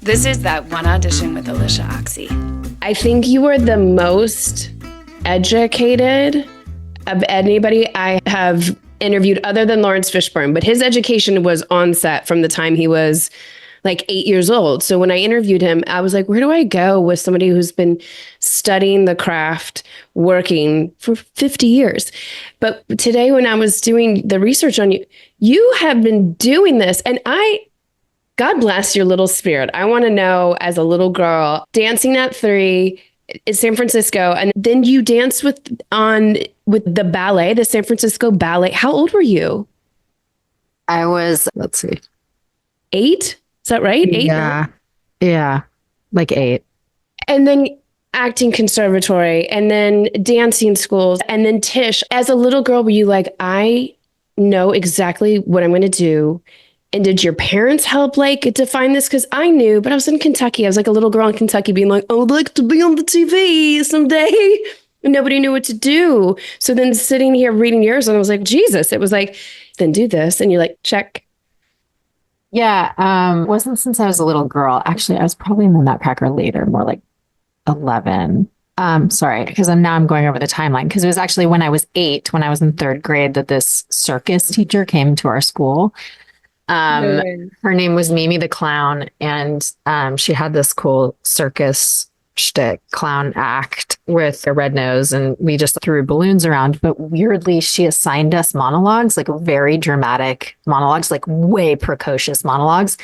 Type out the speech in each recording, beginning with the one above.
This is That One Audition with Alyshia Ochse. I think you were the most educated of anybody I have interviewed other than Lawrence Fishburne, but his education was on set from the time he was like 8 years old. So when I interviewed him, I was like, where do I go with somebody who's been studying the craft, working for 50 years? But today when I was doing the research on you, you have been doing this. And God bless your little spirit. I want to know, as a little girl, dancing at 3 in San Francisco, and then you danced with the ballet, the San Francisco Ballet. How old were you? I was, let's see. 8? Is that right? 8? Yeah. Yeah. Like 8. And then acting conservatory, and then dancing schools, and then Tisch. As a little girl, were you like, I know exactly what I'm going to do? And did your parents help define this? Because I knew, but I was in Kentucky. I was like a little girl in Kentucky being like, I would like to be on the TV someday. And nobody knew what to do. So then sitting here reading yours, and I was like, Jesus, it was like, then do this. And you're like, check. Yeah. Wasn't since I was a little girl. Actually, I was probably in the Nutcracker later, more like 11. Sorry, because I'm going over the timeline, because it was actually when I was 8, when I was in 3rd grade, that this circus teacher came to our school. Her name was Mimi the Clown, and she had this cool circus shtick clown act with a red nose, and we just threw balloons around. But weirdly, she assigned us monologues, like very dramatic monologues, like way precocious monologues.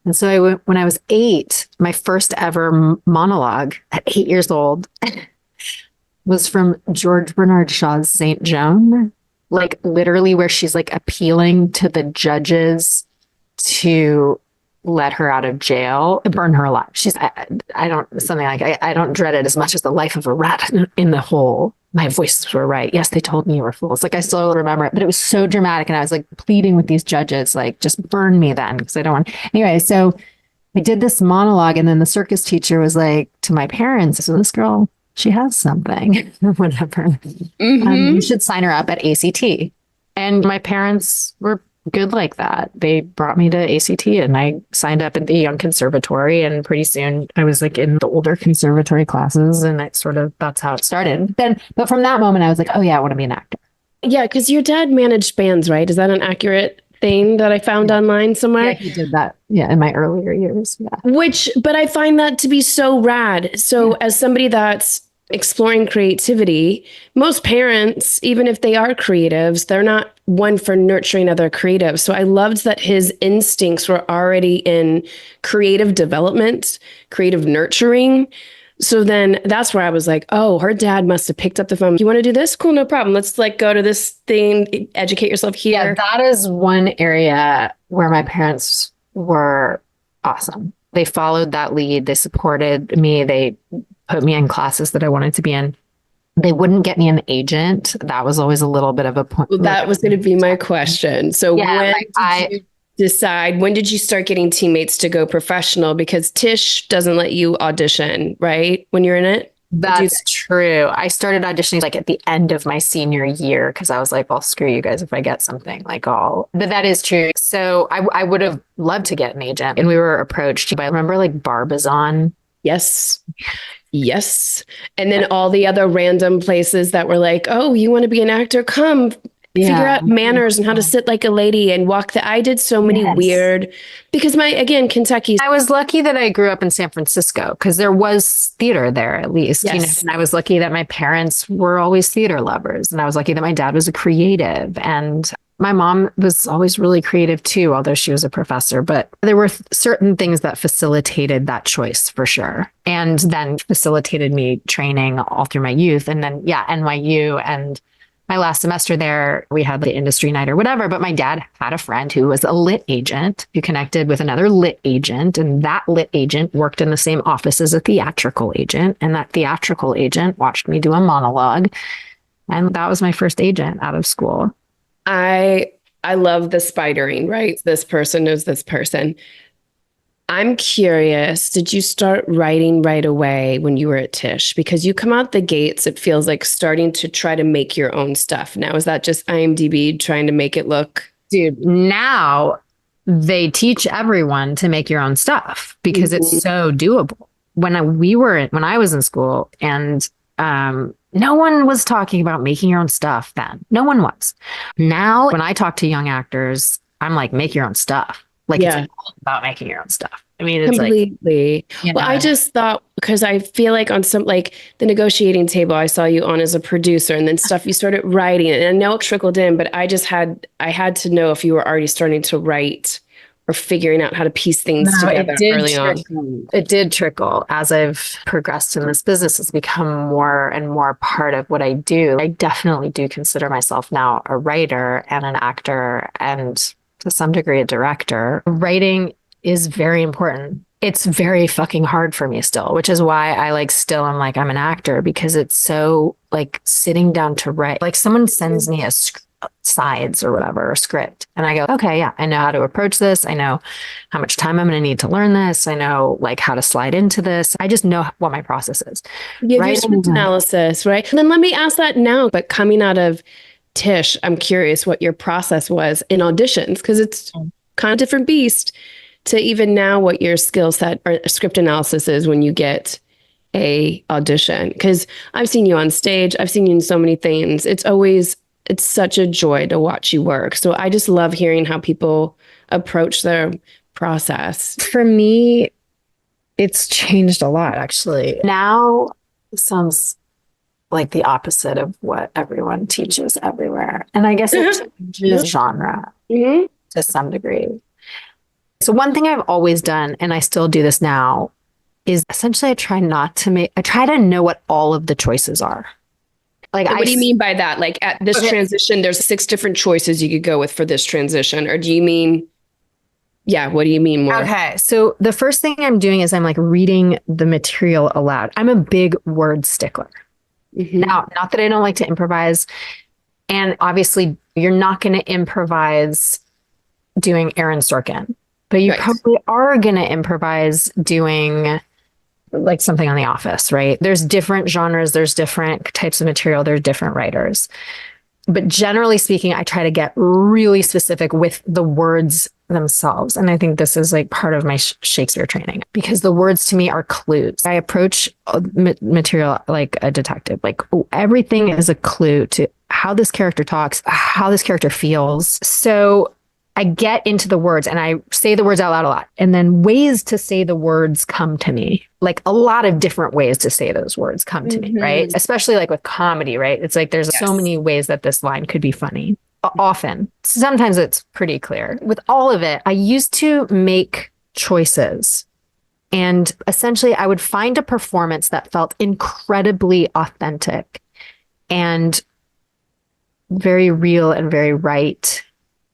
And so when I was 8, my first ever monologue at 8 years old was from George Bernard Shaw's Saint Joan. Like literally where she's like appealing to the to let her out of jail, burn her alive. I don't dread it as much as the life of a rat in the hole. My voices were right. Yes, they told me you were fools. Like I still remember it, but it was so dramatic. And I was like pleading with these judges, like, just burn me then, because I don't want. Anyway, so I did this monologue, and then the circus teacher was like to my parents, so this girl, she has something or whatever. Mm-hmm. You should sign her up at ACT. And my parents were good like that. They brought me to ACT, and I signed up at the young conservatory, and pretty soon I was like in the older conservatory classes, and that's how it started. But from that moment I was like, oh yeah, I want to be an actor. Yeah, because your dad managed bands, right? Is that an accurate thing that I found online somewhere? Yeah, he did that. Yeah, in my earlier years. Yeah. But I find that to be so rad. So as somebody that's exploring creativity, most parents, even if they are creatives, they're not one for nurturing other creatives. So I loved that his instincts were already in creative development, creative nurturing. So then that's where I was like, oh, her dad must have picked up the phone. You want to do this? Cool, no problem. Let's go to this thing, educate yourself here. Yeah, that is one area where my parents were awesome. They followed that lead. They supported me. They put me in classes that I wanted to be in. They wouldn't get me an agent. That was always a little bit of a point. Well, that was going to be my question. So when did you start getting teammates to go professional? Because Tisch doesn't let you audition, right? When you're in it? That's true. I started auditioning like at the end of my senior year, because I was like, well, screw you guys if I get something. But that is true. So I would have loved to get an agent. And we were approached by, remember like Barbizon? Yes. And then all the other random places that were like, oh, you want to be an actor? Come figure out manners and how to sit like a lady and walk I did so many weird, because Kentucky. I was lucky that I grew up in San Francisco, because there was theater there at least. Yes. And I was lucky that my parents were always theater lovers. And I was lucky that my dad was a creative, and my mom was always really creative too, although she was a professor. But there were certain things that facilitated that choice for sure. And then facilitated me training all through my youth. And then, NYU, and my last semester there, we had the industry night or whatever. But my dad had a friend who was a lit agent who connected with another lit agent. And that lit agent worked in the same office as a theatrical agent. And that theatrical agent watched me do a monologue. And that was my first agent out of school. I love the spidering, right? This person knows this person. I'm curious, did you start writing right away when you were at Tisch? Because you come out the gates, it feels like starting to try to make your own stuff. Now, is that just IMDb trying to make it look? Dude, now they teach everyone to make your own stuff because it's so doable. When I was in school, and no one was talking about making your own stuff then. No one was. Now, when I talk to young actors, I'm like, make your own stuff. Like, it's all about making your own stuff. I mean, it's completely. Well, I just thought, because I feel like on some, like the negotiating table, I saw you on as a producer, and then stuff you started writing, and I know it trickled in, but I had to know if you were already starting to write or figuring out how to piece things together early on. It did trickle as I've progressed in this business. It's become more and more part of what I do. I definitely do consider myself now a writer and an actor and to some degree a director. Writing is very important. It's very fucking hard for me still, which is why I'm I'm an actor, because it's so like sitting down to write. Like someone sends me a sides or whatever, or script. And I go, okay, yeah, I know how to approach this. I know how much time I'm going to need to learn this. I know like how to slide into this. I just know what my process is. You have your script analysis, right? And then let me ask that now, but coming out of Tisch, I'm curious what your process was in auditions, because it's kind of different beast to even now what your skill set or script analysis is when you get a audition. Because I've seen you on stage. I've seen you in so many things. It's such a joy to watch you work. So I just love hearing how people approach their process. For me, it's changed a lot, actually. Now it sounds like the opposite of what everyone teaches everywhere. And I guess it changes genre to some degree. So one thing I've always done, and I still do this now, is essentially I try to know what all of the choices are. Like, what do you mean by that? Like at this transition, there's 6 different choices you could go with for this transition. Or do you mean, what do you mean more? Okay. So the first thing I'm doing is I'm like reading the material aloud. I'm a big word stickler. Now, not that I don't like to improvise. And obviously you're not going to improvise doing Aaron Sorkin, but you probably are going to improvise doing like something on The Office, right? There's different genres, there's different types of material, there's different writers. But generally speaking, I try to get really specific with the words themselves. And I think this is like part of my Shakespeare training, because the words to me are clues. I approach material like a detective, like everything is a clue to how this character talks, how this character feels. So I get into the words and I say the words out loud a lot. And then ways to say the words come to me. Like a lot of different ways to say those words come to me, right? Especially like with comedy, right? It's like there's so many ways that this line could be funny. Often. Sometimes it's pretty clear. With all of it, I used to make choices. And essentially I would find a performance that felt incredibly authentic and very real and very right.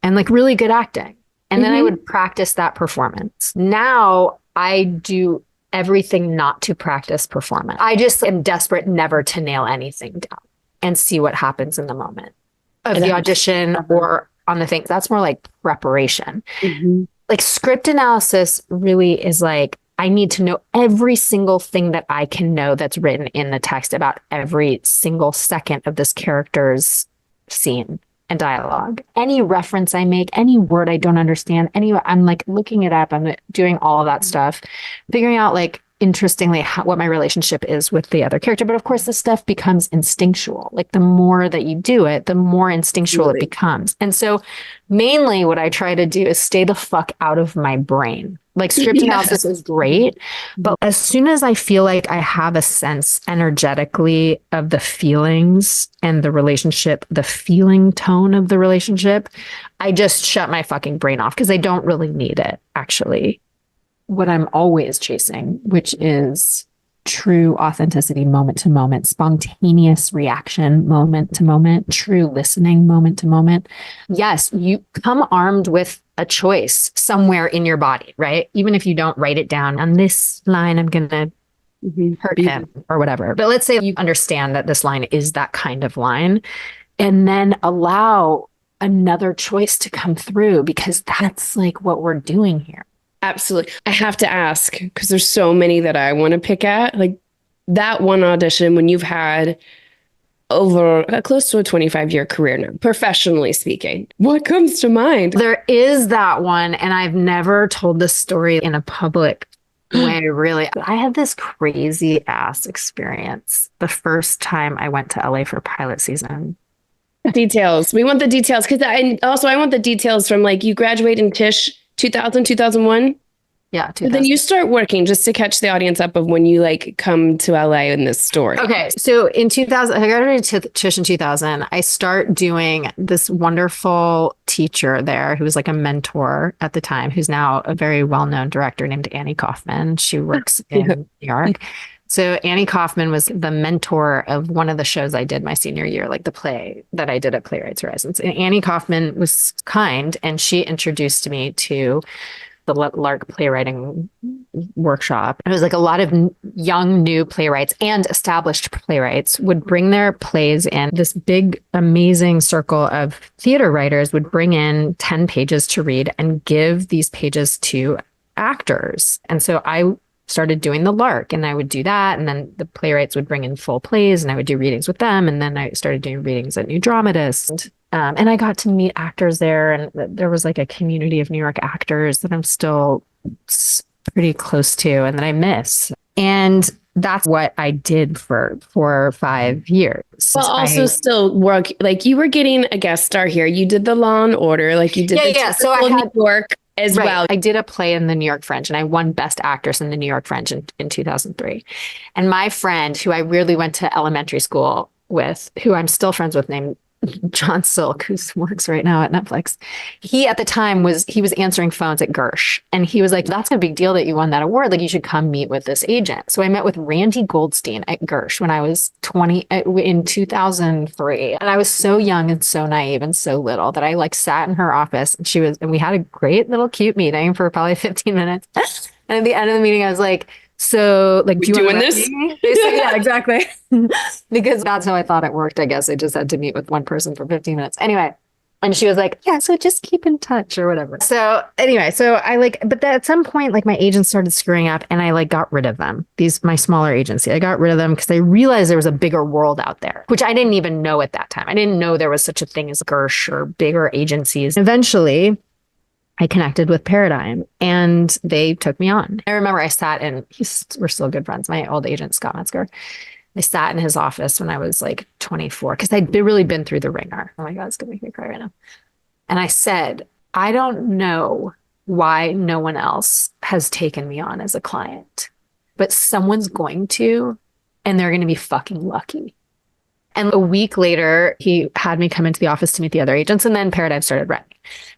And like really good acting. And then I would practice that performance. Now I do everything not to practice performance. I just am desperate never to nail anything down and see what happens in the moment of the audition or on the thing. That's more like preparation. Like script analysis really is like, I need to know every single thing that I can know that's written in the text about every single second of this character's scene and dialogue. Any reference I make, any word I don't understand, I'm like looking it up. I'm doing all of that stuff, figuring out like interestingly what my relationship is with the other character. But of course, this stuff becomes instinctual. Like the more that you do it, the more instinctual it becomes. And so mainly what I try to do is stay the fuck out of my brain. Like script analysis is great, but as soon as I feel like I have a sense energetically of the feelings and the relationship, the feeling tone of the relationship, I just shut my fucking brain off because I don't really need it, actually. What I'm always chasing, which is true authenticity, moment to moment, spontaneous reaction, moment to moment, true listening, moment to moment. Yes, you come armed with a choice somewhere in your body, right? Even if you don't write it down on this line, I'm going to hurt him or whatever. But let's say you understand that this line is that kind of line, and then allow another choice to come through, because that's like what we're doing here. Absolutely. I have to ask, because there's so many that I want to pick at. Like that one audition when you've had over close to a 25-year career now, professionally speaking. What comes to mind? There is that one, and I've never told this story in a public way, really. I had this crazy ass experience the first time I went to LA for pilot season. Details. We want the details because I want the details from like you graduate in Tisch 2000, 2001. Yeah. But then you start working just to catch the audience up of when you like come to LA in this story. Okay. So in 2000, I graduated to Tisch in 2000. I start doing this wonderful teacher there who was like a mentor at the time, who's now a very well-known director named Annie Kaufman. She works in New York. So Annie Kaufman was the mentor of one of the shows I did my senior year, like the play that I did at Playwrights Horizons. And Annie Kaufman was kind, and she introduced me to the Lark playwriting workshop. It was like a lot of young, new playwrights and established playwrights would bring their plays in. This big, amazing circle of theater writers would bring in 10 pages to read and give these pages to actors. And so I started doing the Lark, and I would do that. And then the playwrights would bring in full plays and I would do readings with them. And then I started doing readings at New Dramatist. And I got to meet actors there, and there was like a community of New York actors that I'm still pretty close to and that I miss. And that's what I did for 4 or 5 years. Well, also still work, like you were getting a guest star here. You did the Law and Order, like you did So I had New York as well. I did a play in the New York Fringe, and I won Best Actress in the New York Fringe in 2003. And my friend, who I weirdly went to elementary school with, who I'm still friends with, named John Silk, who works right now at Netflix. He at the time was answering phones at Gersh, and he was like, "That's a big deal that you won that award. Like, you should come meet with this agent." So I met with Randy Goldstein at Gersh when I was 20 in 2003, and I was so young and so naive and so little that I like sat in her office, and we had a great little cute meeting for probably 15 minutes. And at the end of the meeting, I was like, "So, like, do you doing want this?" They said, "Yeah, exactly." Because that's how I thought it worked. I guess I just had to meet with one person for 15 minutes. Anyway, and she was like, "Yeah, so just keep in touch or whatever." So anyway, but at some point, like my agents started screwing up, and I like got rid of them. My smaller agency, I got rid of them because I realized there was a bigger world out there, which I didn't even know at that time. I didn't know there was such a thing as Gersh or bigger agencies. Eventually, I connected with Paradigm, and they took me on. I remember I sat in, we're still good friends, my old agent, Scott Metzger. I sat in his office when I was like 24, because I'd really been through the ringer. Oh my God, it's going to make me cry right now. And I said, "I don't know why no one else has taken me on as a client, but someone's going to, and they're going to be fucking lucky." And a week later, he had me come into the office to meet the other agents, and then Paradigm started running.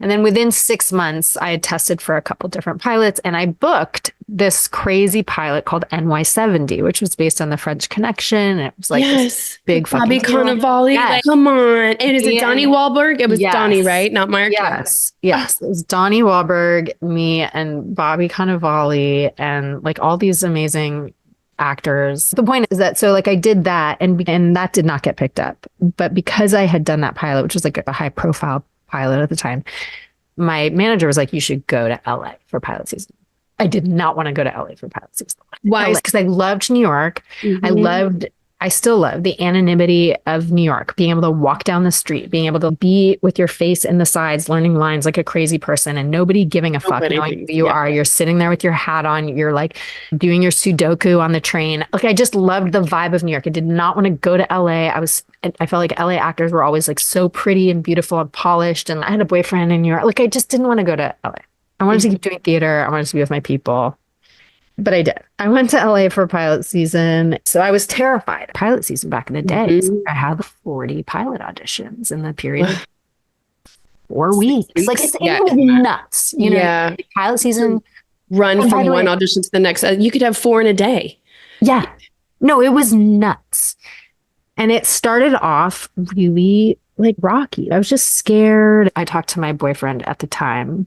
And then within 6 months, I had tested for a couple different pilots, and I booked this crazy pilot called NY70, which was based on the French Connection. And it was like this big fucking Bobby deal. Cannavale. Yes. Like, come on. And is it Donnie Wahlberg? It was Donnie, right? Not Mark? Yes. It was Donnie Wahlberg, me, and Bobby Cannavale, and like all these amazing actors. The point is that, so like I did that, and that did not get picked up. But because I had done that pilot, which was like a high profile pilot at the time, my manager was like, "You should go to LA for pilot season." I did not want to go to LA for pilot season. Why? Because I loved New York. I still love the anonymity of New York, being able to walk down the street, being able to be with your face in the sides, learning lines like a crazy person, and nobody giving a fuck knowing who you are. You're sitting there with your hat on. You're like doing your Sudoku on the train. Like, I just loved the vibe of New York. I did not want to go to LA. I felt like LA actors were always like so pretty and beautiful and polished. And I had a boyfriend in New York. Like, I just didn't want to go to LA. I wanted to keep doing theater. I wanted to be with my people. But I did. I went to LA for pilot season. So I was terrified. Pilot season back in the day, I had 40 pilot auditions in the period of 4 weeks. Like, it was nuts. You know, pilot season. Run from one audition to the next. You could have 4 in a day. Yeah. No, it was nuts. And it started off really like rocky. I was just scared. I talked to my boyfriend at the time,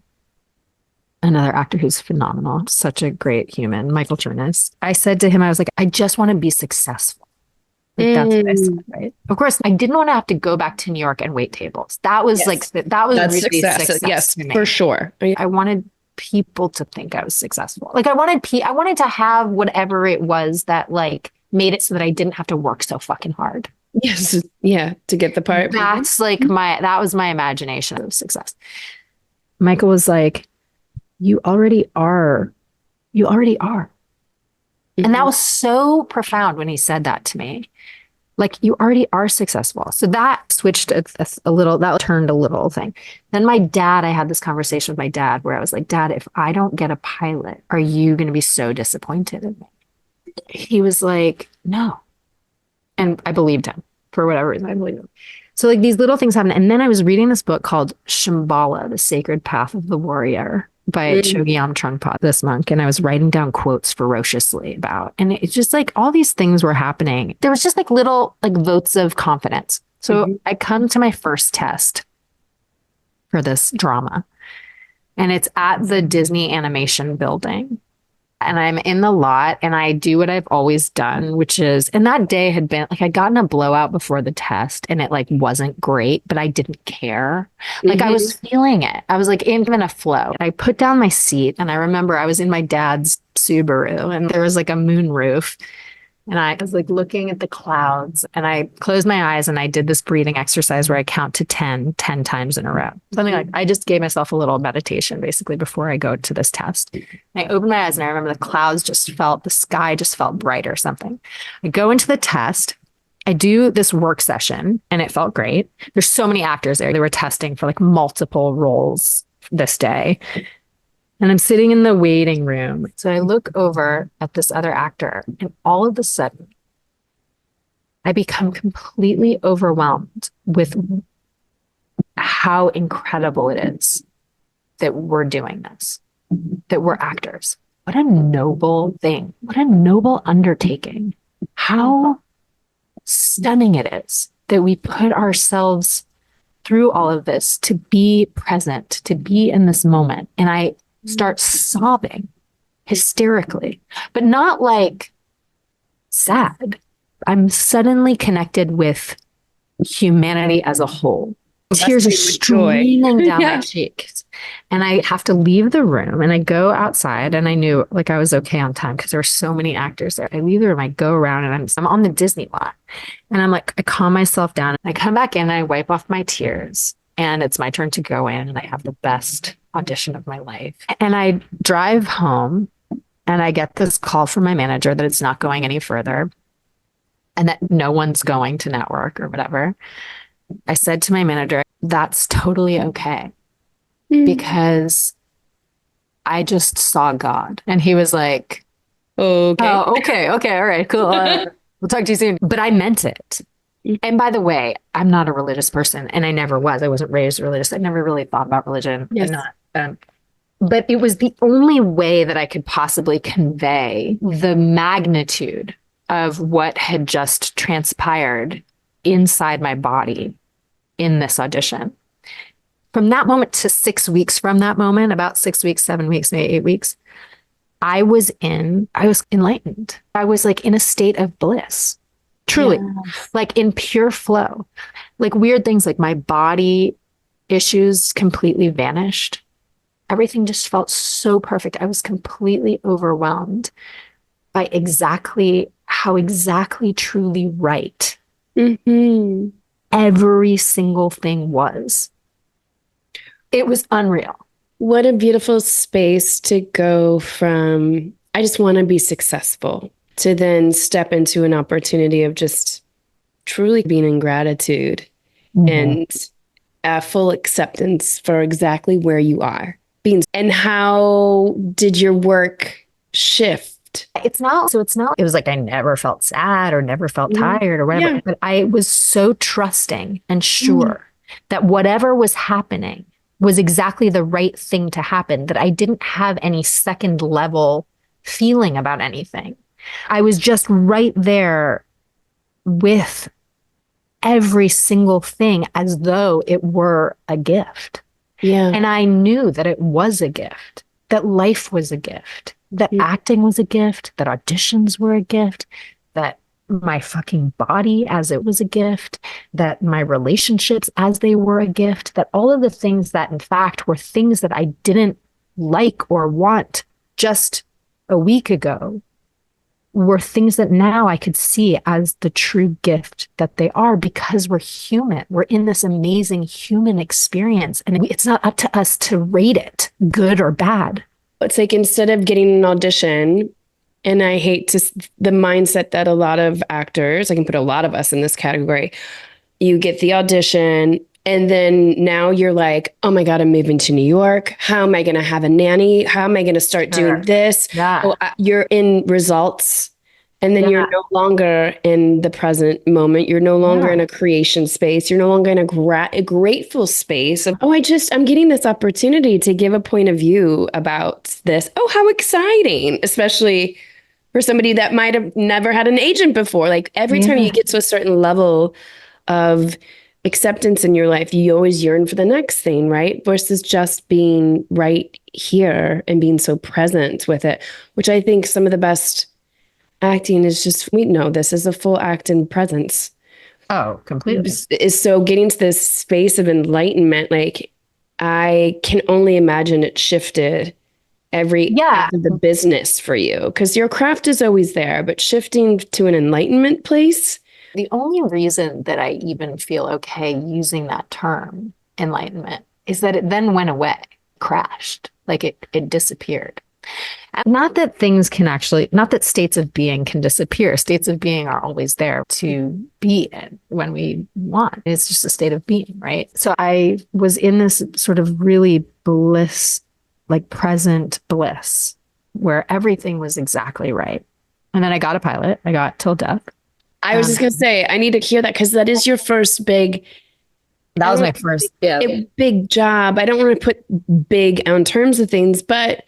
another actor who's phenomenal, such a great human, Michael Chernus. I said to him, I was like, "I just want to be successful." Like, that's what I said, right? Of course, I didn't want to have to go back to New York and wait tables. That was that was really success. Yes, for sure. I wanted people to think I was successful. Like, I wanted to have whatever it was that like made it so that I didn't have to work so fucking hard. Yes. Yeah. To get the part. That's like that was my imagination of success. Michael was like, you already are. You already are. And that was so profound when he said that to me. Like, you already are successful. So that switched a little, that turned a little thing. Then I had this conversation with my dad where I was like, Dad, if I don't get a pilot, are you going to be so disappointed in me? He was like, no. And I believed him for whatever reason. I believed him. So like these little things happen. And then I was reading this book called Shambhala, The Sacred Path of the Warrior by Chogyam Trungpa, this monk. And I was writing down quotes ferociously about, and it's just like all these things were happening. There was just like little like votes of confidence. So I come to my first test for this drama, and it's at the Disney Animation Building. And I'm in the lot and I do what I've always done, which is, and that day had been like, I'd gotten a blowout before the test and it like wasn't great, but I didn't care. Like I was feeling it. I was like in a flow. I put down my seat and I remember I was in my dad's Subaru and there was like a moonroof. And I was like looking at the clouds and I closed my eyes and I did this breathing exercise where I count to 10 times in a row. Something like I just gave myself a little meditation basically before I go to this test. And I opened my eyes and I remember the sky just felt bright or something. I go into the test. I do this work session and it felt great. There's so many actors there. They were testing for like multiple roles this day. And I'm sitting in the waiting room. So I look over at this other actor and all of a sudden I become completely overwhelmed with how incredible it is that we're doing this, that we're actors. What a noble thing. What a noble undertaking. How stunning it is that we put ourselves through all of this to be present, to be in this moment. And I start sobbing hysterically, but not like sad. I'm suddenly connected with humanity as a whole. Tears are streaming down my cheeks. And I have to leave the room and I go outside and I knew like I was okay on time because there were so many actors there. I leave the room, I go around and I'm on the Disney lot and I'm like, I calm myself down. I come back in and I wipe off my tears and it's my turn to go in and I have the best audition of my life. And I drive home and I get this call from my manager that it's not going any further and that no one's going to network or whatever. I said to my manager, that's totally okay because I just saw God. And he was like, okay. Oh, okay. Okay. All right, cool. We'll talk to you soon. But I meant it. And by the way, I'm not a religious person and I never was. I wasn't raised religious. I never really thought about religion. Yes. But it was the only way that I could possibly convey the magnitude of what had just transpired inside my body in this audition. From that moment to 6 weeks from that moment, about 6 weeks, 7 weeks, maybe 8 weeks, I was enlightened. I was like in a state of bliss. Truly, like in pure flow, like weird things like my body issues completely vanished. Everything just felt so perfect. I was completely overwhelmed by how exactly truly right every single thing was. It was unreal. What a beautiful space to go from, I just want to be successful, to then step into an opportunity of just truly being in gratitude and full acceptance for exactly where you are. And how did your work shift? It was like I never felt sad or never felt tired or whatever, but I was so trusting and sure that whatever was happening was exactly the right thing to happen, that I didn't have any second level feeling about anything. I was just right there with every single thing as though it were a gift. Yeah. And I knew that it was a gift, that life was a gift, that acting was a gift, that auditions were a gift, that my fucking body as it was a gift, that my relationships as they were a gift, that all of the things that in fact were things that I didn't like or want just a week ago were things that now I could see as the true gift that they are, because we're human. We're in this amazing human experience, and it's not up to us to rate it good or bad. It's like, instead of getting an audition, and I hate the mindset that a lot of actors, I can put a lot of us in this category, you get the audition, and then now you're like, oh my God, I'm moving to New York. How am I going to have a nanny? How am I going to start doing this? Yeah. Oh, you're in results, and then you're no longer in the present moment. You're no longer in a creation space. You're no longer in a grateful space of, I'm getting this opportunity to give a point of view about this. Oh, how exciting, especially for somebody that might have never had an agent before. Like, every time you get to a certain level of acceptance in your life, you always yearn for the next thing, right? Versus just being right here and being so present with it, which I think some of the best acting is just, we know this is a full act in presence. Oh, completely. Is so getting to this space of enlightenment. Like, I can only imagine it shifted every act of the business for you, because your craft is always there, but shifting to an enlightenment place. The only reason that I even feel okay using that term, enlightenment, is that it then went away, crashed, like it disappeared. Not that things can actually, not that states of being can disappear. States of being are always there to be in when we want. It's just a state of being, right? So I was in this sort of really bliss, like present bliss, where everything was exactly right. And then I got a pilot. I got Til Death. I was just going to say, I need to hear that, because that is your first big. That was my first big job. I don't want to put big on terms of things, but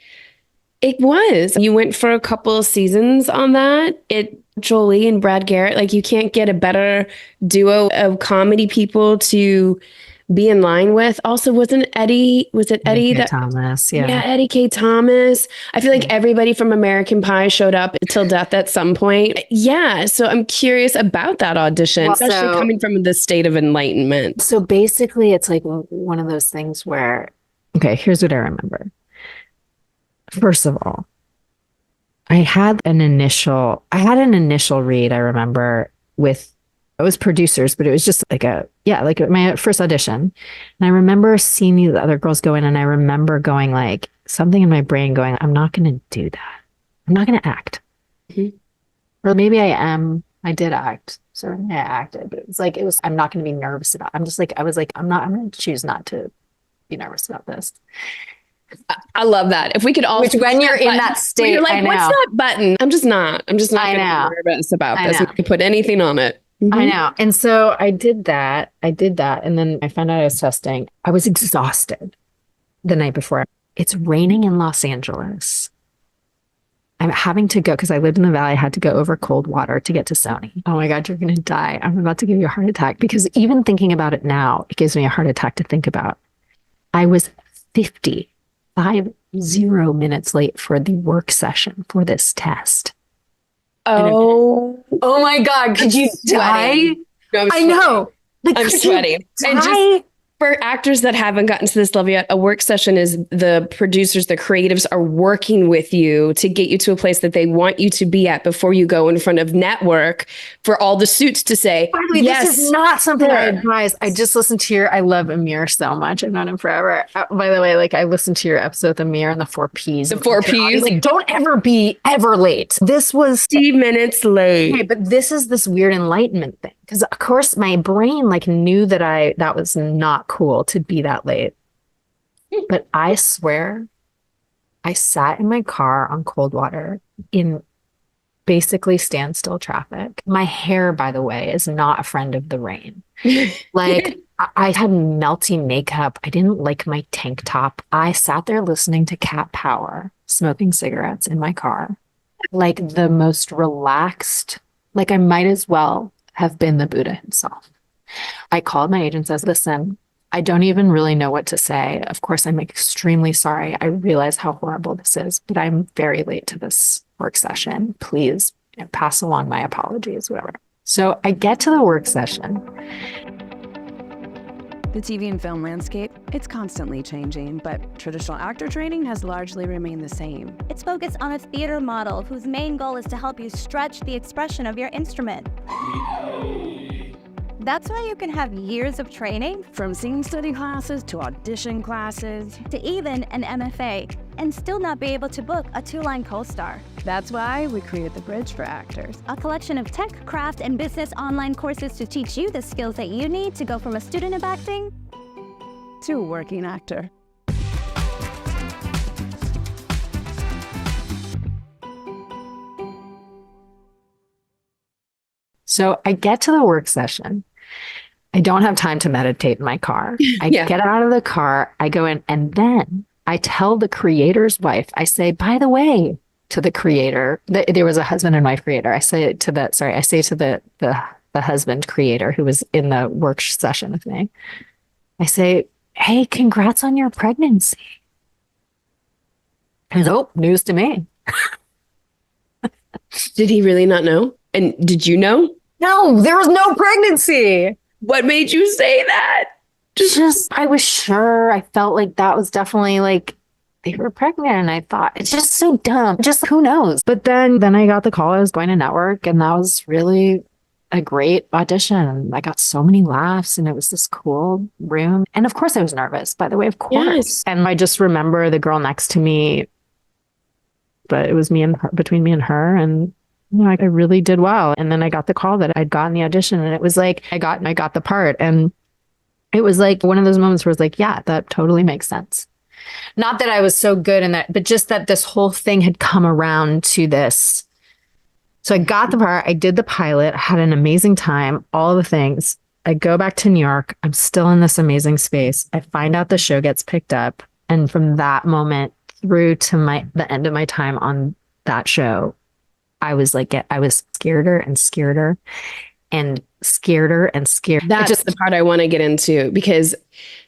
it was. You went for a couple of seasons on that. Jolie and Brad Garrett, like, you can't get a better duo of comedy people to be in line with. Also, was it Eddie that Thomas? Yeah, Eddie K. Thomas. I feel like everybody from American Pie showed up Til Death at some point. Yeah, so I'm curious about that audition, especially coming from the state of enlightenment. So basically, it's like one of those things where, okay, here's what I remember. First of all, I had an initial read, I remember, with, it was producers, but it was just like my first audition. And I remember seeing the other girls go in, and I remember going, like, something in my brain going, I'm not going to do that. I'm not going to act. Mm-hmm. Or maybe I am. I did act. Certainly I acted, but I'm not going to be nervous about it. I'm going to choose not to be nervous about this. I love that. If we could all, which when you're in that state, you're like, what's that button? I'm just not going to be nervous about this. We could put anything on it. Mm-hmm. I know. And so I did that. And then I found out I was testing. I was exhausted the night before. It's raining in Los Angeles. I'm having to go, because I lived in the Valley. I had to go over cold water to get to Sony. Oh my God, you're going to die. I'm about to give you a heart attack, because even thinking about it now, it gives me a heart attack to think about. I was 50 minutes late for the work session for this test. Oh my God. Could you die? No, I know. Like, I'm sweating. And just for actors that haven't gotten to this level yet, a work session is the producers, the creatives are working with you to get you to a place that they want you to be at before you go in front of network for all the suits to say, by the way, yes, this is not something I advise. I just listened to I love Amir so much. I've known him forever. By the way, like, I listened to your episode with Amir and the 4 Ps. The 4 Ps. Like, don't ever be ever late. This was 50 minutes late. Okay, but this is this weird enlightenment thing. Because of course my brain like knew that was not cool to be that late. But I swear, I sat in my car on cold water in basically standstill traffic. My hair, by the way, is not a friend of the rain. Like, I had melty makeup. I didn't like my tank top. I sat there listening to Cat Power, smoking cigarettes in my car. Like, the most relaxed, like, I might as well have been the Buddha himself. I called my agent and says, listen, I don't even really know what to say. Of course, I'm extremely sorry. I realize how horrible this is, but I'm very late to this work session. Please, pass along my apologies, whatever. So I get to the work session. The TV and film landscape, it's constantly changing, but traditional actor training has largely remained the same. It's focused on a theater model whose main goal is to help you stretch the expression of your instrument. That's why you can have years of training, From scene study classes to audition classes. to even an MFA, and still not be able to book a 2-line co-star. That's why we created the Bridge for Actors. A collection of tech, craft, and business online courses to teach you the skills that you need to go from a student of acting To a working actor. So I get to the work session. I don't have time to meditate in my car. I Yeah. get out of the car, I go in, and then I tell the creator's wife, I say, by the way, to the creator, there was a husband and wife creator. I say to the husband creator who was in the work session with me. I say, hey, congrats on your pregnancy. He goes, oh, news to me. Did he really not know? And did you know? No, there was no pregnancy. What made you say that? Just, I was sure. I felt like that was definitely like they were pregnant. And I thought it's just so dumb. Just who knows? But then I got the call. I was going to network, and that was really a great audition. I got so many laughs, and it was this cool room. And of course I was nervous, by the way, of course. Yes. And I just remember the girl next to me, but it was me and her, between me and her. And you know, I really did well. And then I got the call that I'd gotten the audition, and it was like, I got the part. And it was like one of those moments where it's like, yeah, that totally makes sense. Not that I was so good in that, but just that this whole thing had come around to this. So I got the part, I did the pilot, had an amazing time, all the things. I go back to New York. I'm still in this amazing space. I find out the show gets picked up. And from that moment through to the end of my time on that show, I was scareder and scareder and scareder and scared. That's just the part I want to get into, because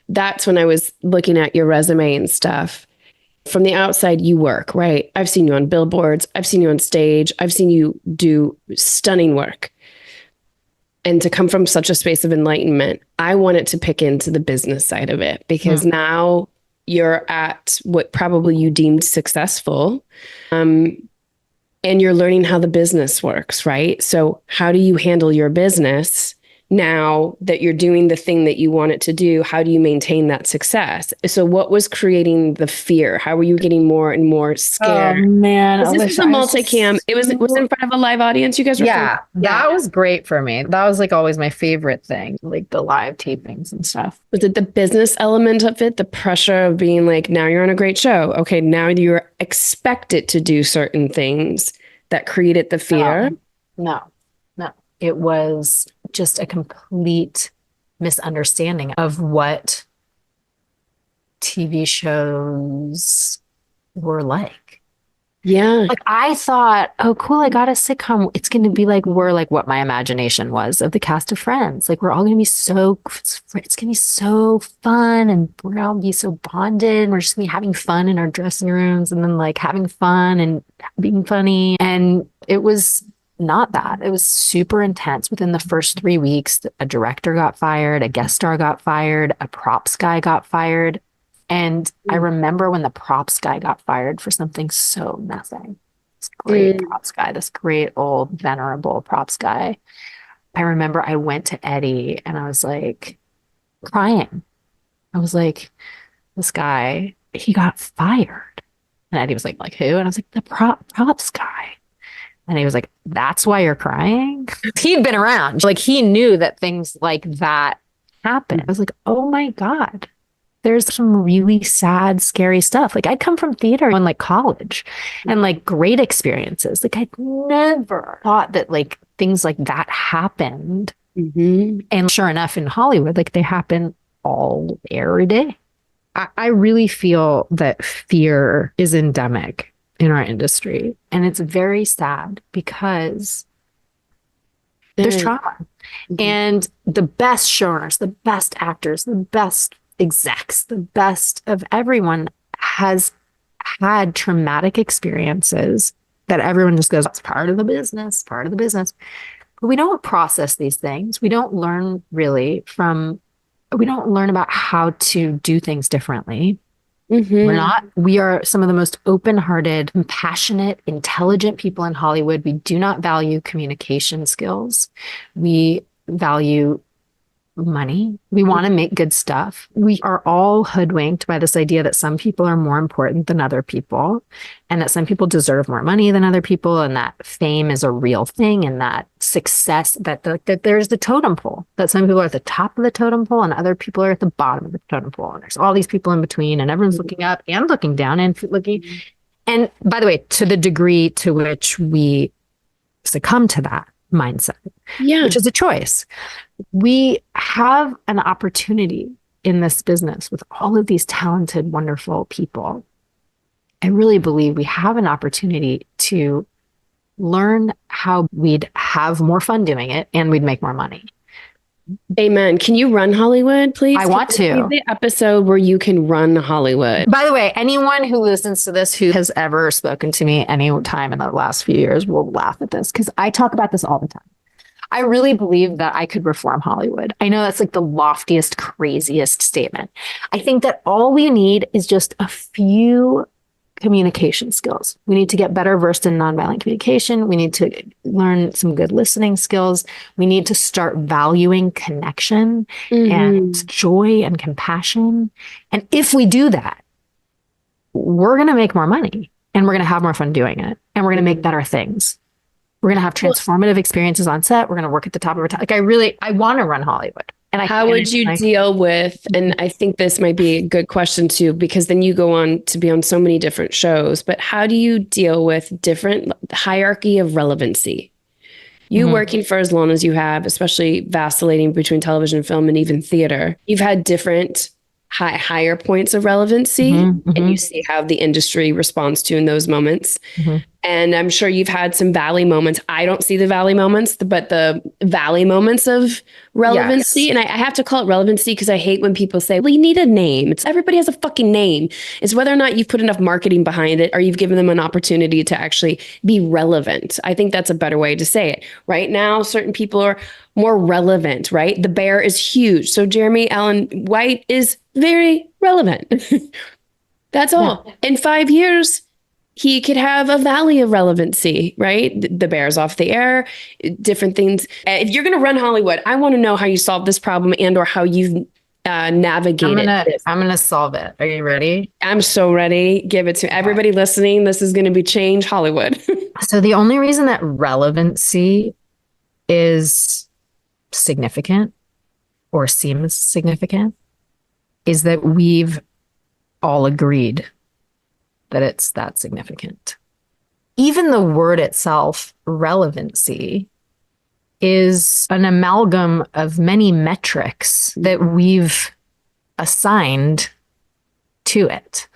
that's when I was looking at your resume and stuff. From the outside, you work, right? I've seen you on billboards. I've seen you on stage. I've seen you do stunning work. And to come from such a space of enlightenment, I wanted to pick into the business side of it, because now you're at what probably you deemed successful. And you're learning how the business works, right? So how do you handle your business now that you're doing the thing that you want it to do? How do you maintain that success? So what was creating the fear? How were you getting more and more scared? Oh man, This is a multicam. It was in front of a live audience. You guys were that was great for me. That was like always my favorite thing, like the live tapings and stuff. Was it the business element of it? The pressure of being like, now you're on a great show. Okay, now you're expected to do certain things that created the fear? No. It was just a complete misunderstanding of what TV shows were like. Yeah. Like I thought, oh, cool, I got a sitcom. It's going to be like, we're like what my imagination was of the cast of Friends. Like we're all going to be it's going to be so fun, and we're all be so bonded. And we're just going to be having fun in our dressing rooms, and then like having fun and being funny. And it was not that. It was super intense. Within the first 3 weeks, a director got fired, a guest star got fired, a props guy got fired. And I remember when the props guy got fired for something so nothing. This great props guy, this great old venerable props guy. I remember I went to Eddie and I was like crying. I was like, this guy, he got fired. And Eddie was like who? And I was like, the props guy. And he was like, that's why you're crying? He'd been around. Like he knew that things like that happened. I was like, oh my God. There's some really sad, scary stuff. Like I come from theater in like college and like great experiences. Like I'd never thought that like things like that happened. Mm-hmm. And sure enough, in Hollywood, like they happen all every day. I really feel that fear is endemic in our industry. And it's very sad because there's trauma. Mm-hmm. And the best showrunners, the best actors, the best execs, the best of everyone has had traumatic experiences that everyone just goes, it's part of the business, part of the business. But we don't process these things. We don't learn really from we don't learn about how to do things differently. Mhm. We are some of the most open-hearted, compassionate, intelligent people in Hollywood. We do not value communication skills. We value money. We want to make good stuff. We are all hoodwinked by this idea that some people are more important than other people, and that some people deserve more money than other people, and that fame is a real thing, and that success, that there's the totem pole, that some people are at the top of the totem pole and other people are at the bottom of the totem pole. And there's all these people in between, and everyone's looking up and looking down and looking. And by the way, to the degree to which we succumb to that mindset, which is a choice, we have an opportunity in this business with all of these talented, wonderful people. I really believe we have an opportunity to learn how we'd have more fun doing it and we'd make more money. Amen. Can you run Hollywood, please? I want to. The episode where you can run Hollywood. By the way, anyone who listens to this who has ever spoken to me any time in the last few years will laugh at this, because I talk about this all the time. I really believe that I could reform Hollywood. I know that's like the loftiest, craziest statement. I think that all we need is just a few communication skills. We need to get better versed in nonviolent communication. We need to learn some good listening skills. We need to start valuing connection and joy and compassion. And if we do that, we're going to make more money and we're going to have more fun doing it. And we're going to make better things. We're going to have transformative experiences on set. We're going to work at the top of our time. Like I want to run Hollywood. And how would you deal with, and I think this might be a good question too, because then you go on to be on so many different shows, but how do you deal with different hierarchy of relevancy? You working for as long as you have, especially vacillating between television, film, and even theater, you've had different higher points of relevancy, and you see how the industry responds to in those moments. And I'm sure you've had some valley moments. I don't see the valley moments, but the valley moments of relevancy. Yes. And I have to call it relevancy because I hate when people say, well, you need a name. It's everybody has a fucking name. It's whether or not you've put enough marketing behind it or you've given them an opportunity to actually be relevant. I think that's a better way to say it. Right now, certain people are more relevant, right? The Bear is huge. So Jeremy Allen White is very relevant. That's all. In 5 years, he could have a valley of relevancy, right? The Bear's off the air, different things. If you're going to run Hollywood, I want to know how you solve this problem and or how you've navigated this. I'm going to solve it. Are you ready? I'm so ready. Give it to everybody listening. This is going to be Change Hollywood. So the only reason that relevancy is significant or seems significant is that we've all agreed that it's that significant. Even the word itself, relevancy, is an amalgam of many metrics that we've assigned to it.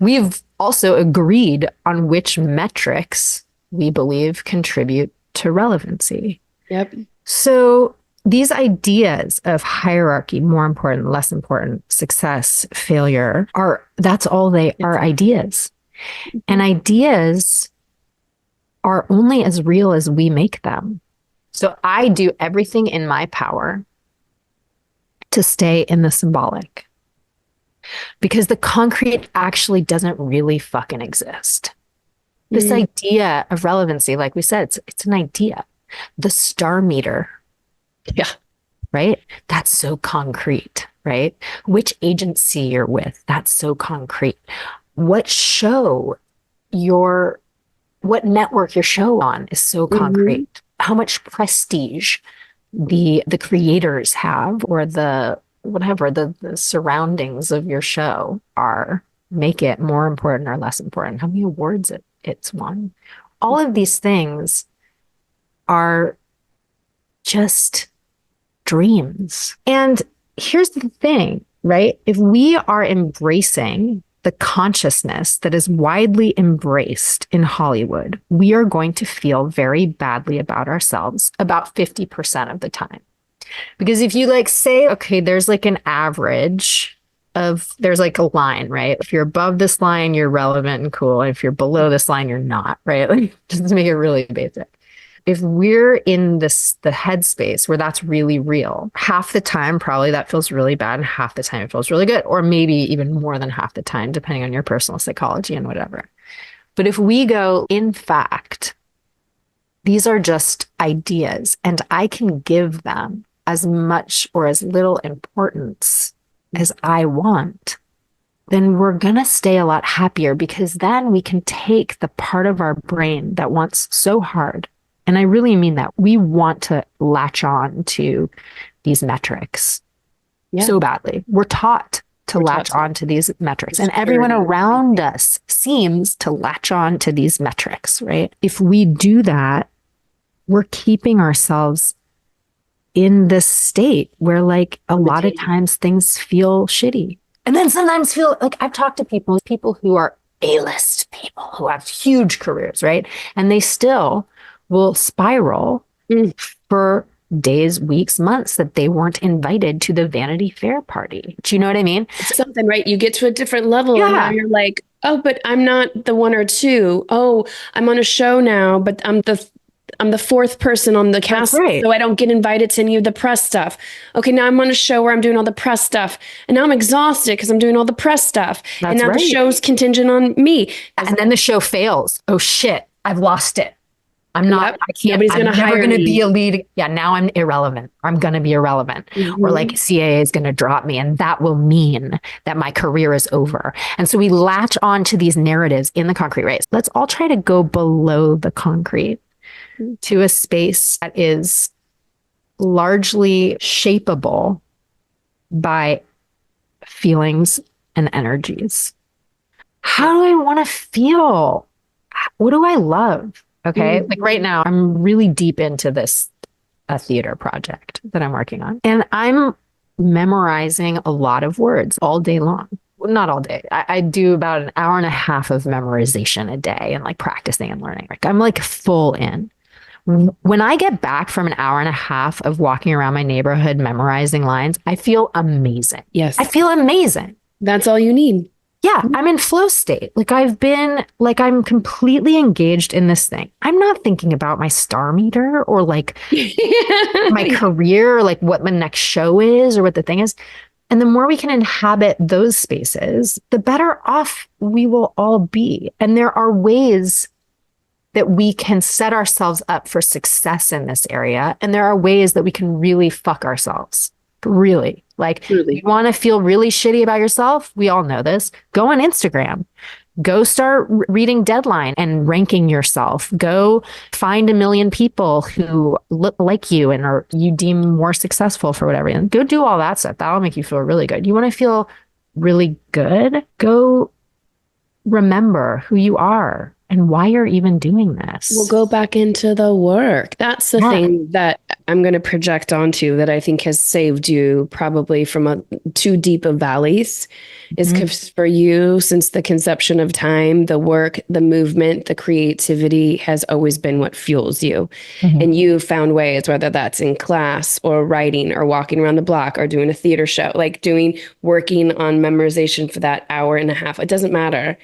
We've also agreed on which metrics we believe contribute to relevancy. Yep. So these ideas of hierarchy, more important, less important, success, failure, that's all they are, ideas. And ideas are only as real as we make them. So I do everything in my power to stay in the symbolic, because the concrete actually doesn't really fucking exist. This idea of relevancy, like we said, it's an idea. The star meter. Yeah. Right. That's so concrete, right? Which agency you're with. That's so concrete. What network your show on is so concrete. How much prestige the creators have, or the surroundings of your show make it more important or less important. How many awards it's won. All of these things are just dreams. And here's the thing, right? If we are embracing the consciousness that is widely embraced in Hollywood, we are going to feel very badly about ourselves about 50% of the time. Because if you say, okay, there's an average there's a line, right? If you're above this line, you're relevant and cool. If you're below this line, you're not, right? Just to make it really basic. If we're in the headspace where that's really real, half the time, probably that feels really bad. And half the time it feels really good. Or maybe even more than half the time, depending on your personal psychology and whatever. But if we go, in fact, these are just ideas and I can give them as much or as little importance as I want, then we're going to stay a lot happier, because then we can take the part of our brain that wants so hard. And I really mean that. We want to latch on to these metrics so badly. We're taught to latch on to these metrics, and everyone around us seems to latch on to these metrics, right? If we do that, we're keeping ourselves in this state where like a lot of times things feel shitty. And then sometimes feel like, I've talked to people who are A-list people who have huge careers, right? And they still will spiral for days, weeks, months that they weren't invited to the Vanity Fair party. Do you know what I mean? It's something, right? You get to a different level and now you're like, oh, but I'm not the one or two. Oh, I'm on a show now, but I'm the fourth person on the cast, so I don't get invited to any of the press stuff. Okay, now I'm on a show where I'm doing all the press stuff, and now I'm exhausted because I'm doing all the press stuff. And now the show's contingent on me. And then the show fails. Oh shit, I've lost it. I'm not, I can't, Nobody's gonna I'm never hire going to me. be a lead. Yeah, now I'm irrelevant. I'm going to be irrelevant. Or like CAA is going to drop me, and that will mean that my career is over. And so we latch on to these narratives in the concrete race. Let's all try to go below the concrete to a space that is largely shapeable by feelings and energies. How do I want to feel? What do I love? Okay. Like right now, I'm really deep into this theater project that I'm working on. And I'm memorizing a lot of words all day long. Well, not all day. I do about an hour and a half of memorization a day and like practicing and learning. Like I'm like full in. When I get back from an hour and a half of walking around my neighborhood memorizing lines, I feel amazing. Yes. I feel amazing. That's all you need. Yeah, I'm in flow state. Like I'm completely engaged in this thing. I'm not thinking about my star meter or like my career or like what my next show is or what the thing is. And the more we can inhabit those spaces, the better off we will all be. And there are ways that we can set ourselves up for success in this area. And there are ways that we can really fuck ourselves. Really. Like, you want to feel really shitty about yourself? We all know this. Go on Instagram. Go start reading Deadline and ranking yourself. Go find 1 million people who look like you and are you deem more successful for whatever. And go do all that stuff. That'll make you feel really good. You want to feel really good? Go remember who you are and why you're even doing this. We'll go back into the work. That's the thing that I'm going to project onto that I think has saved you probably from too deep of valleys is because for you, since the conception of time, the work, the movement, the creativity has always been what fuels you. And you found ways, whether that's in class or writing or walking around the block or doing a theater show, like working on memorization for that hour and a half. It doesn't matter.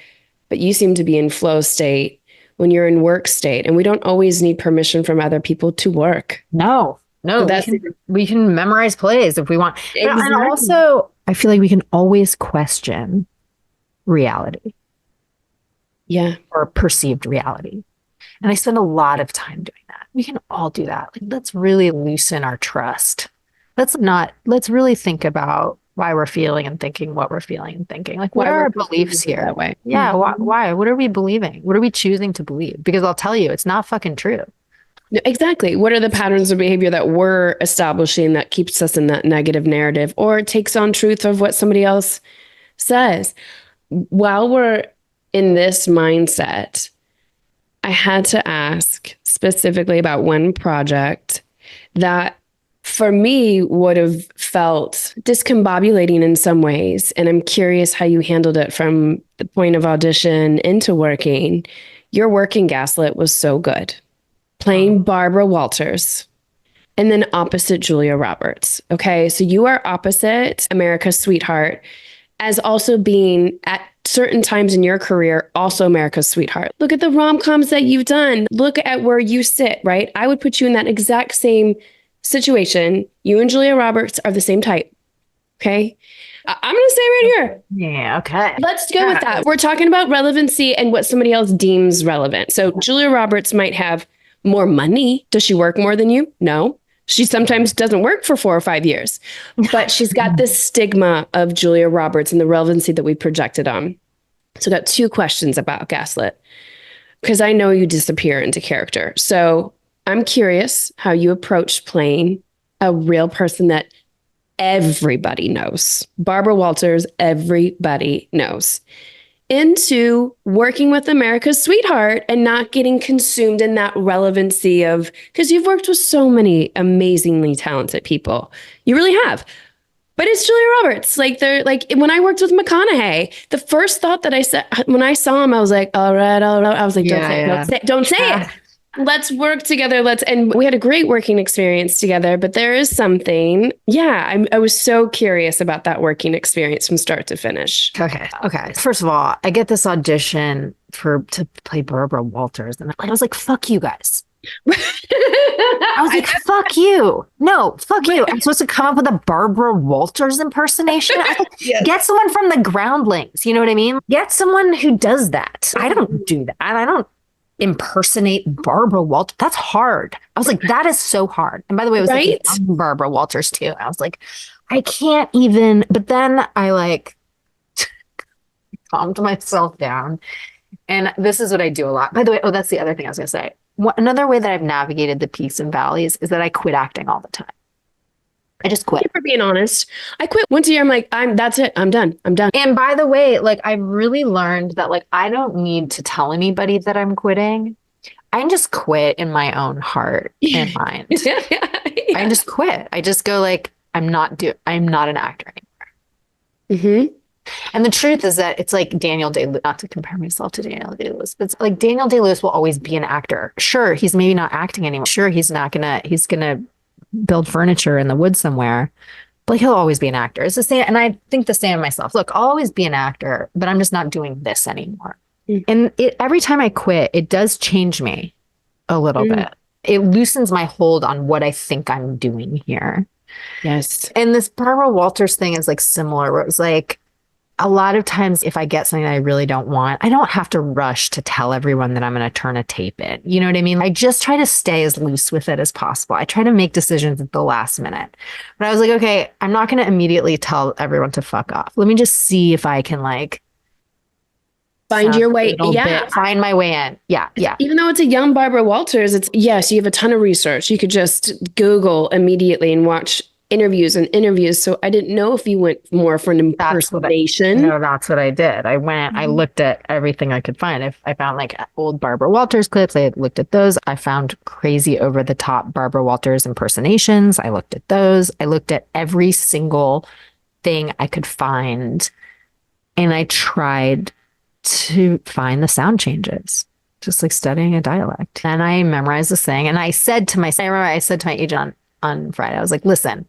But you seem to be in flow state when you're in work state. And we don't always need permission from other people to work. No, So we can memorize plays if we want. Exactly. And also, I feel like we can always question reality. Yeah. Or perceived reality. And I spend a lot of time doing that. We can all do that. Like, let's really loosen our trust. Let's really think about why we're feeling and thinking what we're feeling and thinking. Like, what are our beliefs here? That way. Yeah. Why? What are we believing? What are we choosing to believe? Because I'll tell you, it's not fucking true. No, exactly. What are the patterns of behavior that we're establishing that keeps us in that negative narrative or takes on truth of what somebody else says? While we're in this mindset, I had to ask specifically about one project that for me would have felt discombobulating in some ways. And I'm curious how you handled it from the point of audition into working. Your working Gaslit was so good. Playing Barbara Walters and then opposite Julia Roberts. Okay, so you are opposite America's Sweetheart as also being at certain times in your career also America's sweetheart. Look at the rom-coms that you've done. Look at where you sit, right? I would put you in that exact same situation. You and Julia Roberts are the same type. Okay. I'm going to say right here. Yeah. Okay. Let's go with that. We're talking about relevancy and what somebody else deems relevant. So Julia Roberts might have more money. Does she work more than you? No. She sometimes doesn't work for 4 or 5 years, but she's got this stigma of Julia Roberts and the relevancy that we projected on. So I got 2 questions about Gaslit, because I know you disappear into character. So I'm curious how you approached playing a real person that everybody knows. Barbara Walters, everybody knows. Into working with America's sweetheart and not getting consumed in that relevancy of, because you've worked with so many amazingly talented people. You really have. But it's Julia Roberts. Like, they're like, when I worked with McConaughey, the first thought that I said when I saw him, I was like, all right. I was like, don't say it. Let's work together. And we had a great working experience together, but there is something. Yeah. I was so curious about that working experience from start to finish. Okay. First of all, I get this audition to play Barbara Walters. And I was like, fuck you guys. I was like, fuck you. No, fuck you. I'm supposed to come up with a Barbara Walters impersonation? I was like, yes. Get someone from the Groundlings. You know what I mean? Get someone who does that. I don't do that. I don't impersonate Barbara Walters. That's hard. I was like, that is so hard. And by the way, it was like Barbara Walters too. I was like, I can't even. But then I like calmed myself down. And this is what I do a lot. By the way, that's the other thing I was going to say. Another way that I've navigated the peaks and valleys is that I quit acting all the time. I just quit. For being honest, I quit once a year. I'm like, that's it. I'm done. And by the way, like, I've really learned that, like, I don't need to tell anybody that I'm quitting. I can just quit in my own heart and mind. I just quit. I just go like, I'm not an actor anymore. Mm-hmm. And the truth is that it's like Daniel Day-Lewis, not to compare myself to Daniel Day-Lewis, but it's like Daniel Day-Lewis will always be an actor. Sure, he's maybe not acting anymore. Sure, he's gonna build furniture in the woods somewhere, but he'll always be an actor. It's the same. And I think the same of myself. Look, I'll always be an actor, but I'm just not doing this anymore. And every time I quit, it does change me a little bit. It loosens my hold on what I think I'm doing here. Yes. And this Barbara Walters thing is like similar, where it was like, a lot of times if I get something that I really don't want, I don't have to rush to tell everyone that I'm going to turn a tape in. You know what I mean? I just try to stay as loose with it as possible. I try to make decisions at the last minute. But I was like, okay, I'm not going to immediately tell everyone to fuck off. Let me just see if I can like find your way. Find my way in. Yeah. Even though it's a young Barbara Walters, yes, you have a ton of research. You could just Google immediately and watch interviews. So I didn't know if you went more for an impersonation. That's what I did. I went, I looked at everything I could find. I found like old Barbara Walters clips. I looked at those. I found crazy over the top Barbara Walters impersonations. I looked at those. I looked at every single thing I could find. And I tried to find the sound changes, just like studying a dialect. And I memorized this thing. And I said to my agent on Friday, I was like, listen,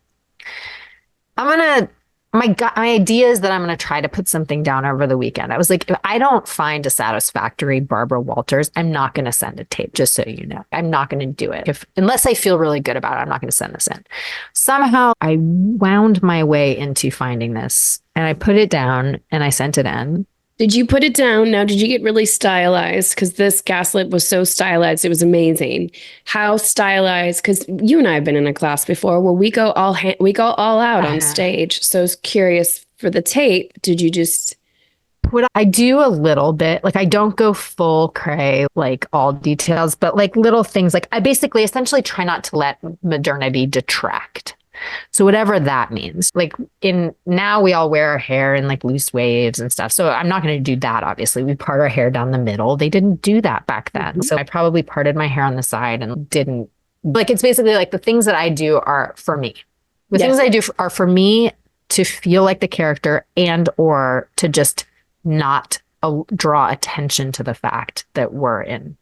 my idea is that I'm going to try to put something down over the weekend. I was like, if I don't find a satisfactory Barbara Walters, I'm not going to send a tape, just so you know. I'm not going to do it. Unless I feel really good about it, I'm not going to send this in. Somehow I wound my way into finding this, and I put it down and I sent it in. Did you put it down? Now, did you get really stylized? Because this Gaslit was so stylized. It was amazing. How stylized? Because you and I have been in a class before where we go all out on stage. So I was curious for the tape. Did you just... I do a little bit. Like, I don't go full cray, like all details, but like little things. Like, I essentially try not to let modernity detract. So whatever that means, like now we all wear our hair in like loose waves and stuff. So I'm not going to do that. Obviously we part our hair down the middle. They didn't do that back then. Mm-hmm. So I probably parted my hair on the side and didn't like, it's basically like the things that I do are for me. The things I do are for me to feel like the character and, or to just not draw attention to the fact that we're in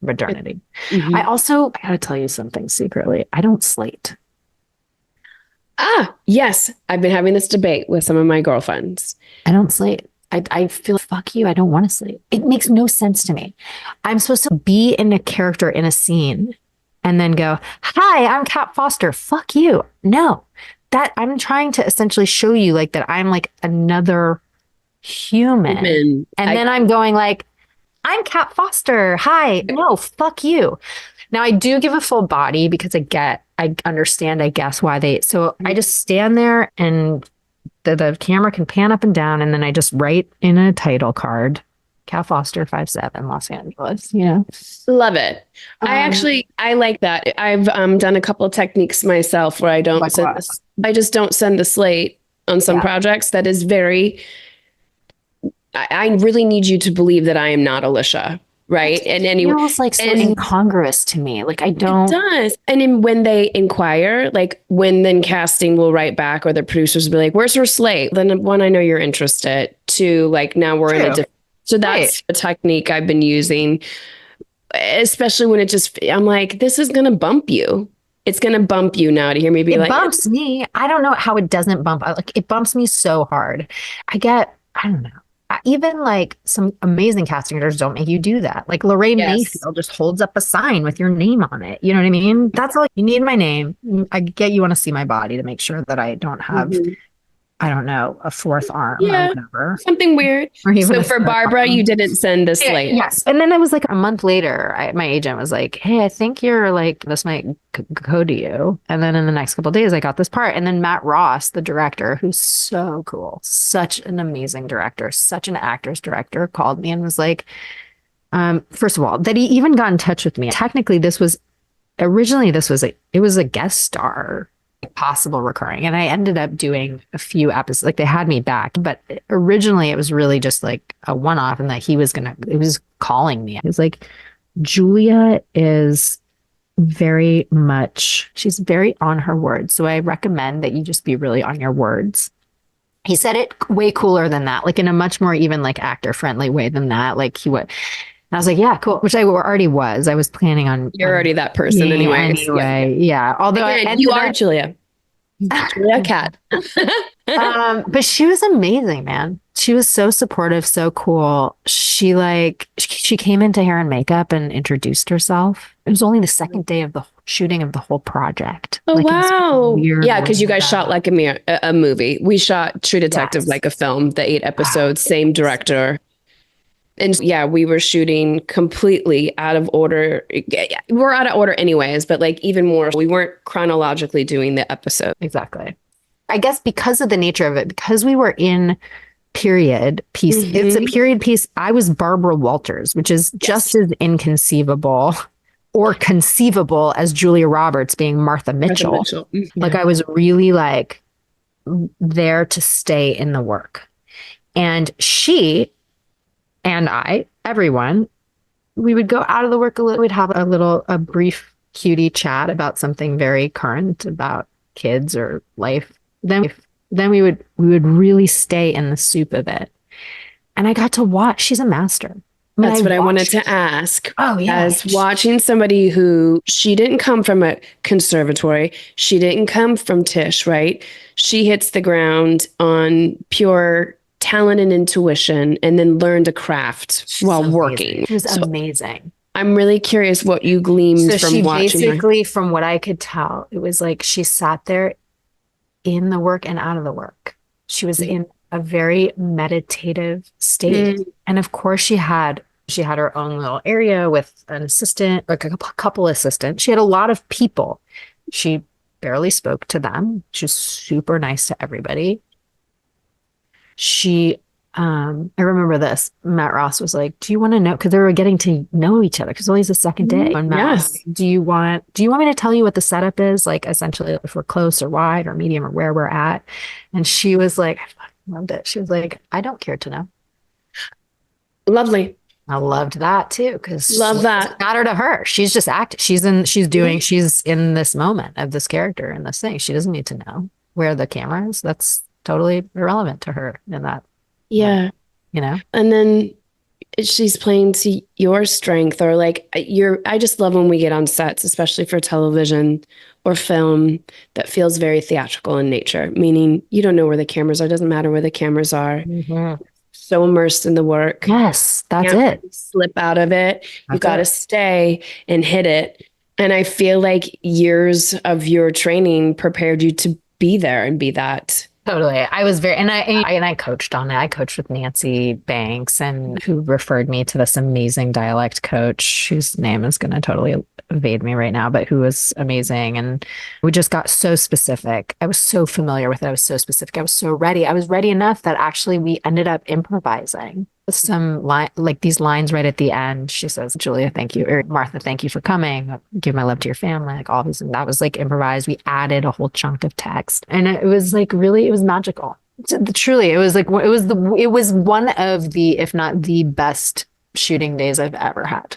modernity. Mm-hmm. I gotta tell you something secretly. I don't slate. Yes. I've been having this debate with some of my girlfriends. I don't slate. I feel fuck you. I don't want to sleep. It makes no sense to me. I'm supposed to be in a character in a scene and then go, hi, I'm Kat Foster. Fuck you. No, that I'm trying to essentially show you like that I'm like another human. And then I'm going like, I'm Kat Foster. Hi. No, fuck you. Now I do give a full body because I understand, I guess, why so I just stand there and the camera can pan up and down, and then I just write in a title card, Cal Foster 5'7", Los Angeles, Love it. I like that. I've done a couple of techniques myself where I just don't send the slate on some projects. That is I really need you to believe that I am not Alyshia. Right. And anyway, it feels like so incongruous to me. Like I don't. It does. And then when they inquire, like when then casting will write back or the producers will be like, where's her slate? Then one, I know you're interested. Two, like now we're in a different. So that's a technique I've been using, especially when I'm like, this is going to bump you. It's going to bump you now to hear me be like. It bumps me. I don't know how it doesn't bump. Like it bumps me so hard. I don't know. Even like some amazing casting directors don't make you do that. Like Lorraine Mayfield just holds up a sign with your name on it. You know what I mean? That's all you need, my name. I get you want to see my body to make sure that I don't have, I don't know, a fourth arm or whatever. Something weird. So for Barbara, you didn't send a slate. Yes. And then it was like a month later, my agent was like, hey, I think you're like, this might go to you. And then in the next couple of days, I got this part. And then Matt Ross, the director, who's so cool, such an amazing director, such an actor's director, called me and was like, first of all, that he even got in touch with me. Technically, it was a guest star, possible recurring. And I ended up doing a few episodes, like they had me back, but originally it was really just like a one-off, and that he was calling me. He was like, Julia is she's very on her words. So I recommend that you just be really on your words. He said it way cooler than that, like in a much more even like actor friendly way than that. Like he would. And I was like, yeah, cool. Which I already was. I was planning on. You're already that person anyway. Yeah. Although you are Julia. Julia Cat. But she was amazing, man. She was so supportive, so cool. She came into hair and makeup and introduced herself. It was only the second day of the shooting of the whole project. Oh, wow. Yeah, because you guys shot like a movie. We shot True Detective like a film, the 8 episodes, same director. And yeah, we were shooting completely out of order. We're out of order anyways, but like even more, we weren't chronologically doing the episode. Exactly. I guess because of the nature of it, because we were in period piece, it's a period piece. I was Barbara Walters, which is just as inconceivable or conceivable as Julia Roberts being Martha Mitchell. Like I was really like there to stay in the work. And she and everyone, we would go out of the work a little. We'd have a brief cutie chat about something very current about kids or life. Then we would really stay in the soup of it. And I got to watch. She's a master. That's what I wanted to ask. Oh, yeah. As watching somebody who, she didn't come from a conservatory. She didn't come from Tisch, right? She hits the ground on pure talent and intuition, and then learned a craft while working. She was amazing. I'm really curious what you gleamed from watching her. Basically, from what I could tell, it was like she sat there in the work and out of the work. She was in a very meditative state. And of course she had her own little area with an assistant, like a couple assistants. She had a lot of people. She barely spoke to them. She was super nice to everybody. I remember this. Matt Ross was like, do you want to know? Because they were getting to know each other because it's only the second day. And Matt was like, do you want me to tell you what the setup is? Like essentially if we're close or wide or medium or where we're at. And she was like, I fucking loved it. She was like, I don't care to know. Lovely. I loved that too. Because love that. Matter to her. She's just acting. She's in this moment of this character and this thing. She doesn't need to know where the camera is. That's totally irrelevant to her in that. Yeah. You know? And then she's playing to your strength, or like I just love when we get on sets, especially for television or film, that feels very theatrical in nature, meaning you don't know where the cameras are. It doesn't matter where the cameras are. so immersed in the work. Yes, that's Can't it. slip out of it. You got to it. stay and hit it. And I feel like years of your training prepared you to be there and be that. Totally. I was very, and I coached on it. I coached with Nancy Banks, and who referred me to this amazing dialect coach whose name is going to totally evade me right now, but who was amazing. And we just got so specific. I was so familiar with it. I was so specific. I was so ready. I was ready enough that actually we ended up improvising some like these lines right at the end. She says, Julia, thank you. Or Martha, thank you for coming. Give my love to your family. Like all these. And that was like improvised. We added a whole chunk of text. And it was like really, it was magical. Truly, it was like, it was one of the, if not the best shooting days I've ever had.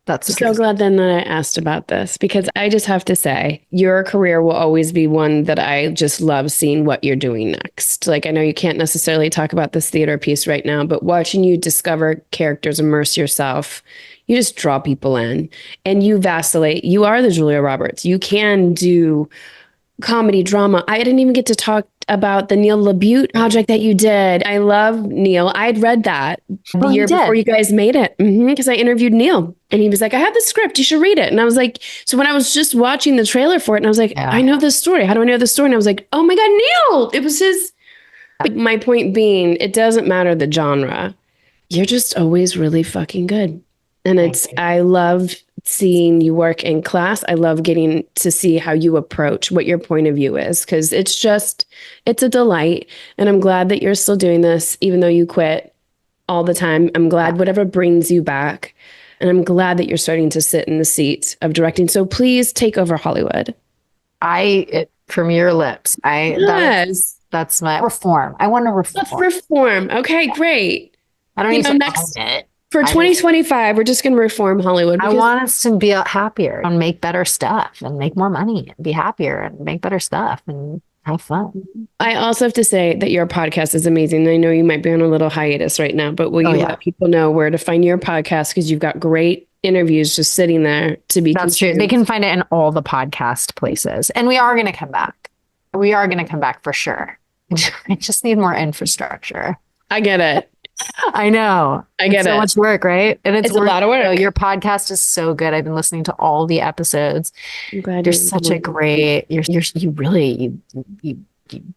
That's so glad then that I asked about this, because I just have to say your career will always be one that I just love seeing what you're doing next. Like, I know you can't necessarily talk about this theater piece right now, but watching you discover characters, immerse yourself, you just draw people in and you vacillate. You are the Julia Roberts. You can do comedy, drama. I didn't even get to talk about the Neil LaBute project that you did. I love Neil. I had read that the year before you guys made it, because I interviewed Neil and he was like, I have the script, you should read it. And I was like, so when I was just watching the trailer for it and I was like, I know this story. How do I know this story? And I was like, oh my God, Neil, it was his. But my point being, it doesn't matter the genre. You're just always really fucking good. And I love seeing you work in class. I love getting to see how you approach what your point of view is, because it's a delight. And I'm glad that you're still doing this, even though you quit all the time. I'm glad whatever brings you back. And I'm glad that you're starting to sit in the seat of directing. So please take over Hollywood. From your lips, that's my reform. I want to reform. Let's reform. Okay, great. I don't even next it. For 2025, we're just going to reform Hollywood. I want us to be happier and make better stuff and make more money and be happier and make better stuff and have fun. I also have to say that your podcast is amazing. I know you might be on a little hiatus right now, but will you let people know where to find your podcast? Because you've got great interviews just sitting there to be That's true. They can find it in all the podcast places. And we are going to come back. We are going to come back for sure. I just need more infrastructure. I get it. I know. I get it's so much work, right? And it's a lot of work. You know, your podcast is so good. I've been listening to all the episodes. I'm glad you're such a great. You really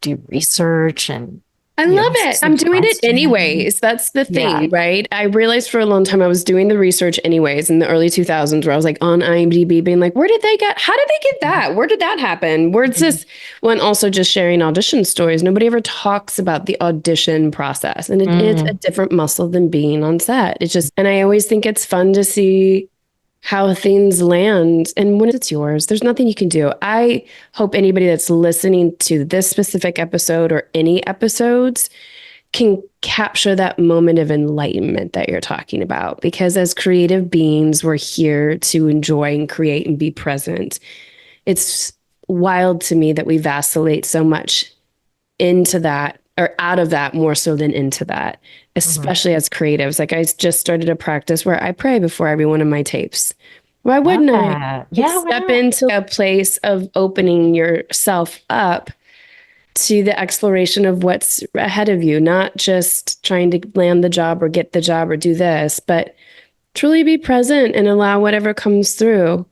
do research and. I love it. I'm doing it anyways. That's the thing, right? I realized for a long time I was doing the research anyways in the early 2000s, where I was like on IMDb being like, how did they get that? Where did that happen? Where's this? When also just sharing audition stories. Nobody ever talks about the audition process. And it's a different muscle than being on set. It's just, and I always think it's fun to see how things land. And when it's yours, there's nothing you can do. I hope anybody that's listening to this specific episode or any episodes can capture that moment of enlightenment that you're talking about. Because as creative beings, we're here to enjoy and create and be present. It's wild to me that we vacillate so much into that, or out of that more so than into that, especially as creatives. Like I just started a practice where I pray before every one of my tapes. Why wouldn't I? Step into a place of opening yourself up to the exploration of what's ahead of you, not just trying to land the job or get the job or do this, but truly be present and allow whatever comes through.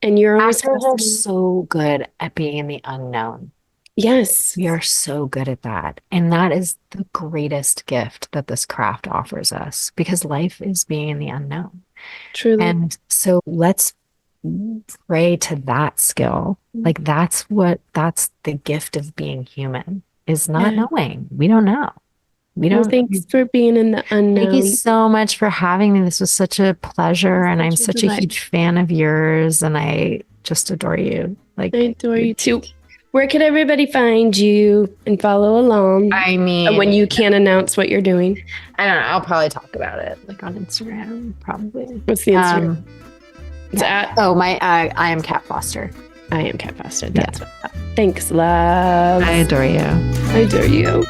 And you're always so good at being in the unknown. Yes. We are so good at that. And that is the greatest gift that this craft offers us, because life is being in the unknown. Truly. And so let's pray to that skill. Like that's the gift of being human, is not knowing. We don't know. Thanks for being in the unknown. Thank you so much for having me. This was such a pleasure. And I'm such a huge fan of yours. And I just adore you. Like, I adore you too. Where can everybody find you and follow along? I mean, when you can't announce what you're doing. I don't know. I'll probably talk about it like on Instagram, probably. What's the Instagram? It's I am Kat Foster. I am Kat Foster. That's what. Thanks, love. I adore you. I adore you.